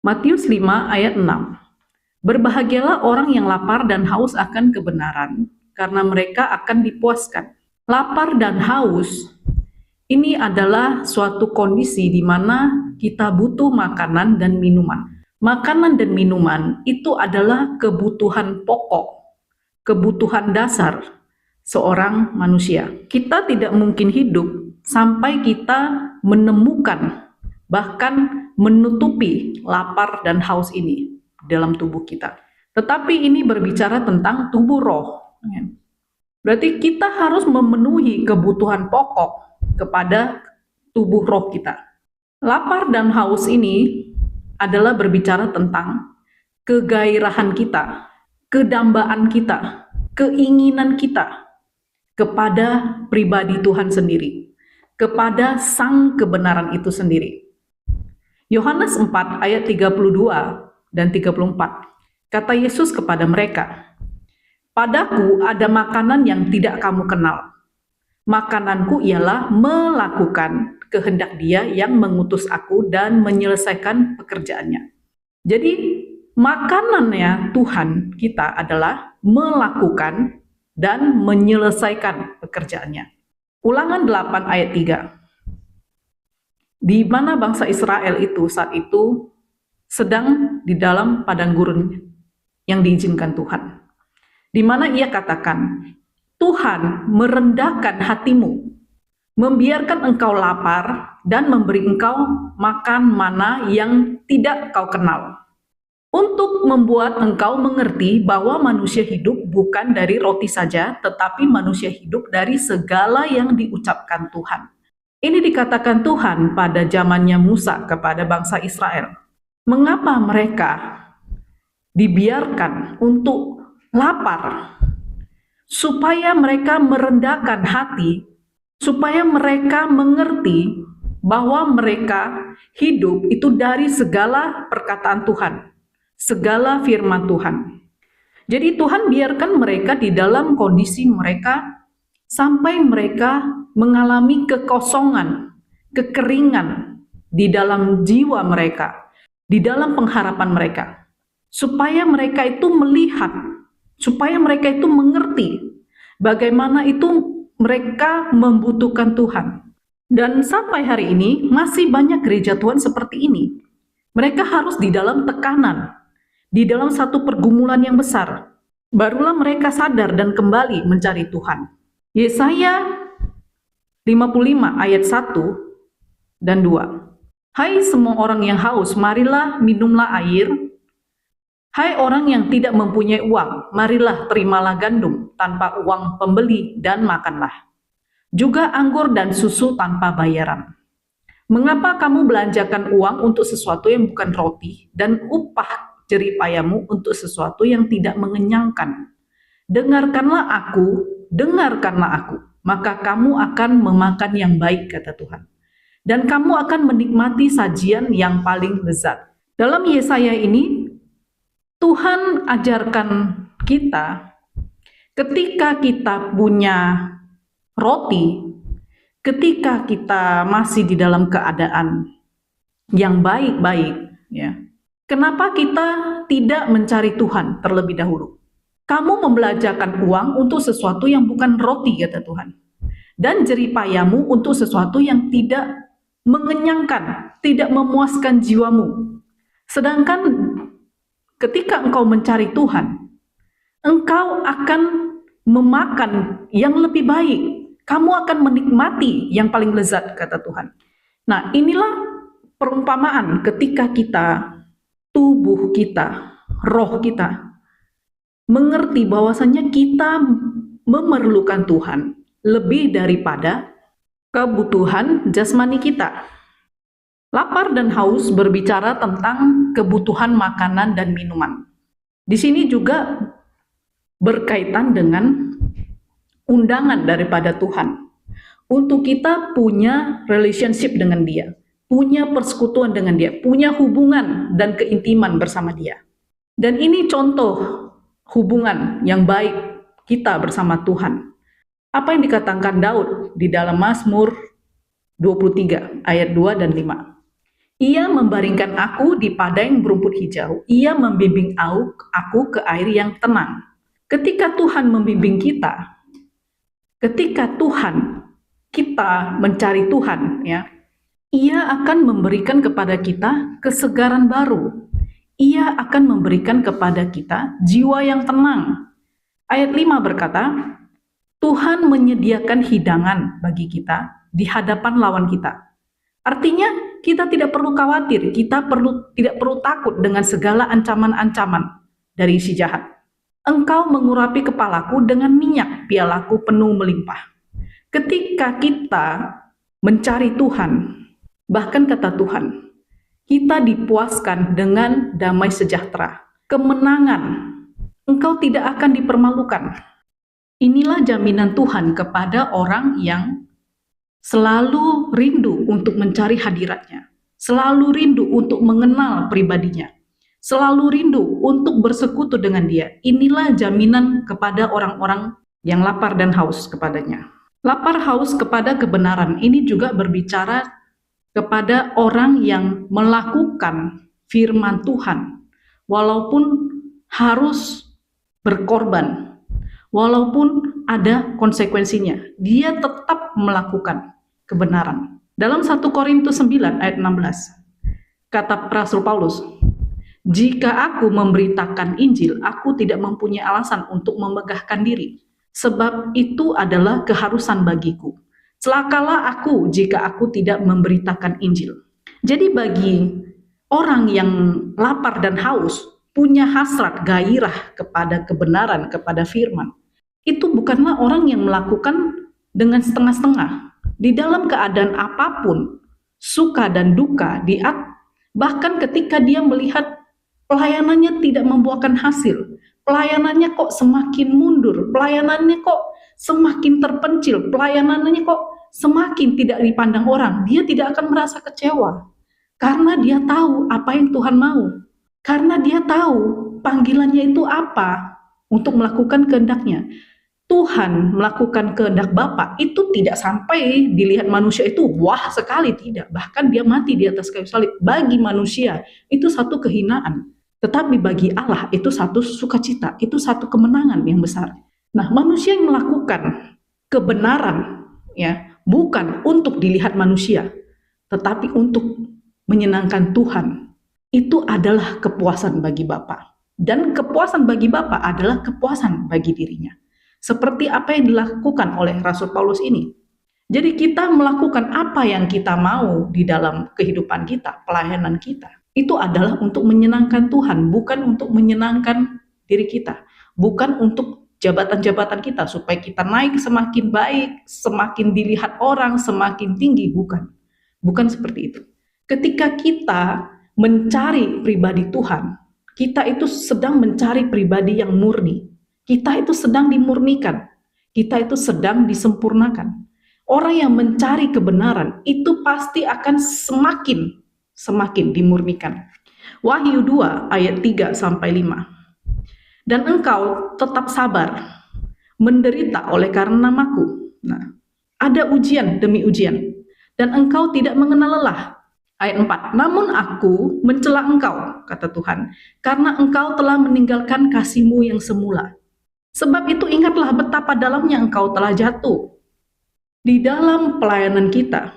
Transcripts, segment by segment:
Matius 5 ayat 6. Berbahagialah orang yang lapar dan haus akan kebenaran, karena mereka akan dipuaskan. Lapar dan haus ini adalah suatu kondisi di mana kita butuh makanan dan minuman. Makanan dan minuman itu adalah kebutuhan pokok, kebutuhan dasar seorang manusia. Kita tidak mungkin hidup sampai kita menemukan, bahkan menutupi lapar dan haus ini dalam tubuh kita. Tetapi ini berbicara tentang tubuh roh. Berarti kita harus memenuhi kebutuhan pokok kepada tubuh roh kita. Lapar dan haus ini adalah berbicara tentang kegairahan kita, kedambaan kita, keinginan kita kepada pribadi Tuhan sendiri, kepada sang kebenaran itu sendiri. Yohanes 4 ayat 32 dan 34. Kata Yesus kepada mereka, "Padaku ada makanan yang tidak kamu kenal. Makananku ialah melakukan kehendak Dia yang mengutus aku dan menyelesaikan pekerjaannya." Jadi makanannya Tuhan kita adalah melakukan dan menyelesaikan pekerjaannya. Ulangan 8 ayat 3. Di mana bangsa Israel itu saat itu sedang di dalam padang gurun yang diizinkan Tuhan. Di mana ia katakan, Tuhan merendahkan hatimu, membiarkan engkau lapar dan memberi engkau makan mana yang tidak kau kenal, untuk membuat engkau mengerti bahwa manusia hidup bukan dari roti saja, tetapi manusia hidup dari segala yang diucapkan Tuhan. Ini dikatakan Tuhan pada zamannya Musa kepada bangsa Israel. Mengapa mereka dibiarkan untuk lapar? Supaya mereka merendahkan hati, supaya mereka mengerti bahwa mereka hidup itu dari segala perkataan Tuhan, segala firman Tuhan. Jadi Tuhan biarkan mereka di dalam kondisi mereka sampai mereka mengalami kekosongan, kekeringan di dalam jiwa mereka, di dalam pengharapan mereka, supaya mereka itu melihat, supaya mereka itu mengerti bagaimana itu mereka membutuhkan Tuhan. Dan sampai hari ini masih banyak gereja Tuhan seperti ini. Mereka harus di dalam tekanan, di dalam satu pergumulan yang besar. Barulah mereka sadar dan kembali mencari Tuhan. Yesaya 55 ayat 1 dan 2. Hai semua orang yang haus, marilah minumlah air. Hai orang yang tidak mempunyai uang, marilah terimalah gandum tanpa uang pembeli dan makanlah. Juga anggur dan susu tanpa bayaran. Mengapa kamu belanjakan uang untuk sesuatu yang bukan roti dan upah jeripayamu untuk sesuatu yang tidak mengenyangkan? Dengarkanlah aku, maka kamu akan memakan yang baik, kata Tuhan. Dan kamu akan menikmati sajian yang paling lezat. Dalam Yesaya ini, Tuhan ajarkan kita, ketika kita punya roti, ketika kita masih di dalam keadaan yang baik-baik, ya, kenapa kita tidak mencari Tuhan terlebih dahulu? Kamu membelanjakan uang untuk sesuatu yang bukan roti, kata Tuhan. Dan jeripayamu untuk sesuatu yang tidak mengenyangkan, tidak memuaskan jiwamu. Sedangkan ketika engkau mencari Tuhan, engkau akan memakan yang lebih baik. Kamu akan menikmati yang paling lezat, kata Tuhan. Nah, inilah perumpamaan ketika kita, tubuh kita, roh kita, mengerti bahwasannya kita memerlukan Tuhan lebih daripada kebutuhan jasmani kita. Lapar dan haus berbicara tentang kebutuhan makanan dan minuman. Di sini juga berkaitan dengan undangan daripada Tuhan untuk kita punya relationship dengan Dia, punya persekutuan dengan Dia, punya hubungan dan keintiman bersama Dia. Dan ini contoh hubungan yang baik kita bersama Tuhan. Apa yang dikatakan Daud di dalam Mazmur 23 ayat 2 dan 5. Ia membaringkan aku di padang berumput hijau. Ia membimbing aku ke air yang tenang. Ketika Tuhan membimbing kita, ketika kita mencari Tuhan, ya, Ia akan memberikan kepada kita kesegaran baru. Ia akan memberikan kepada kita jiwa yang tenang. Ayat 5 berkata, Tuhan menyediakan hidangan bagi kita di hadapan lawan kita. Artinya, kita tidak perlu khawatir, kita tidak perlu takut dengan segala ancaman-ancaman dari si jahat. Engkau mengurapi kepalaku dengan minyak, pialaku penuh melimpah. Ketika kita mencari Tuhan, bahkan kata Tuhan, kita dipuaskan dengan damai sejahtera, kemenangan. Engkau tidak akan dipermalukan. Inilah jaminan Tuhan kepada orang yang selalu rindu untuk mencari hadiratnya, selalu rindu untuk mengenal pribadinya, selalu rindu untuk bersekutu dengan dia. Inilah jaminan kepada orang-orang yang lapar dan haus kepadanya. Lapar haus kepada kebenaran ini juga berbicara kepada orang yang melakukan firman Tuhan, walaupun harus berkorban, walaupun ada konsekuensinya, dia tetap melakukan kebenaran. Dalam 1 Korintus 9 ayat 16, kata Rasul Paulus, jika aku memberitakan Injil, aku tidak mempunyai alasan untuk memegahkan diri, sebab itu adalah keharusan bagiku. Celakalah aku jika aku tidak memberitakan Injil. Jadi bagi orang yang lapar dan haus, punya hasrat gairah kepada kebenaran, kepada firman, itu bukanlah orang yang melakukan dengan setengah-setengah. Di dalam keadaan apapun, suka dan duka, bahkan ketika dia melihat pelayanannya tidak membuahkan hasil, pelayanannya kok semakin mundur, pelayanannya kok semakin terpencil, pelayanannya kok semakin tidak dipandang orang, dia tidak akan merasa kecewa. Karena dia tahu apa yang Tuhan mau. Karena dia tahu panggilannya itu apa untuk melakukan kehendaknya. Tuhan melakukan kehendak Bapa itu tidak sampai dilihat manusia itu wah sekali, tidak. Bahkan dia mati di atas kayu salib. Bagi manusia itu satu kehinaan. Tetapi bagi Allah itu satu sukacita, itu satu kemenangan yang besar. Nah, manusia yang melakukan kebenaran, ya, bukan untuk dilihat manusia, tetapi untuk menyenangkan Tuhan, itu adalah kepuasan bagi Bapa. Dan kepuasan bagi Bapa adalah kepuasan bagi dirinya. Seperti apa yang dilakukan oleh Rasul Paulus ini. Jadi kita melakukan apa yang kita mau di dalam kehidupan kita, pelayanan kita. Itu adalah untuk menyenangkan Tuhan, bukan untuk menyenangkan diri kita. Bukan untuk jabatan-jabatan kita, supaya kita naik semakin baik, semakin dilihat orang, semakin tinggi. Bukan. Bukan seperti itu. Ketika kita mencari pribadi Tuhan, kita itu sedang mencari pribadi yang murni. Kita itu sedang dimurnikan. Kita itu sedang disempurnakan. Orang yang mencari kebenaran itu pasti akan semakin dimurnikan. Wahyu 2 ayat 3 sampai 5. Dan engkau tetap sabar, menderita oleh karena namaku. Nah, ada ujian demi ujian. Dan engkau tidak mengenal lelah. Ayat 4, namun aku mencela engkau, kata Tuhan, karena engkau telah meninggalkan kasih-Mu yang semula. Sebab itu ingatlah betapa dalamnya engkau telah jatuh. Di dalam pelayanan kita,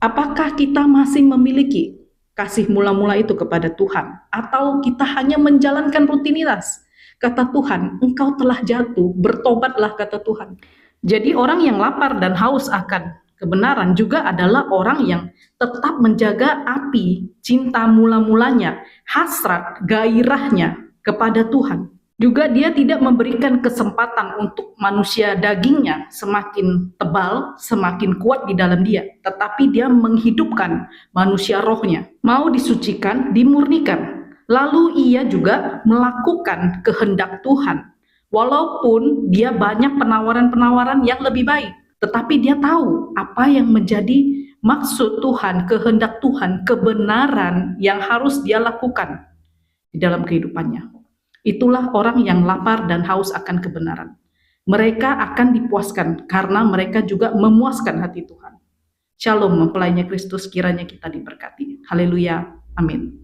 apakah kita masih memiliki kasih mula-mula itu kepada Tuhan? Atau kita hanya menjalankan rutinitas? Kata Tuhan, engkau telah jatuh, bertobatlah, kata Tuhan. Jadi orang yang lapar dan haus akan kebenaran juga adalah orang yang tetap menjaga api cinta mula-mulanya, hasrat, gairahnya kepada Tuhan. Juga dia tidak memberikan kesempatan untuk manusia dagingnya semakin tebal, semakin kuat di dalam dia. Tetapi dia menghidupkan manusia rohnya. Mau disucikan, dimurnikan. Lalu ia juga melakukan kehendak Tuhan. Walaupun dia banyak penawaran-penawaran yang lebih baik. Tetapi dia tahu apa yang menjadi maksud Tuhan, kehendak Tuhan, kebenaran yang harus dia lakukan di dalam kehidupannya. Itulah orang yang lapar dan haus akan kebenaran. Mereka akan dipuaskan karena mereka juga memuaskan hati Tuhan. Shalom, mempelainya Kristus, kiranya kita diberkati. Haleluya. Amin.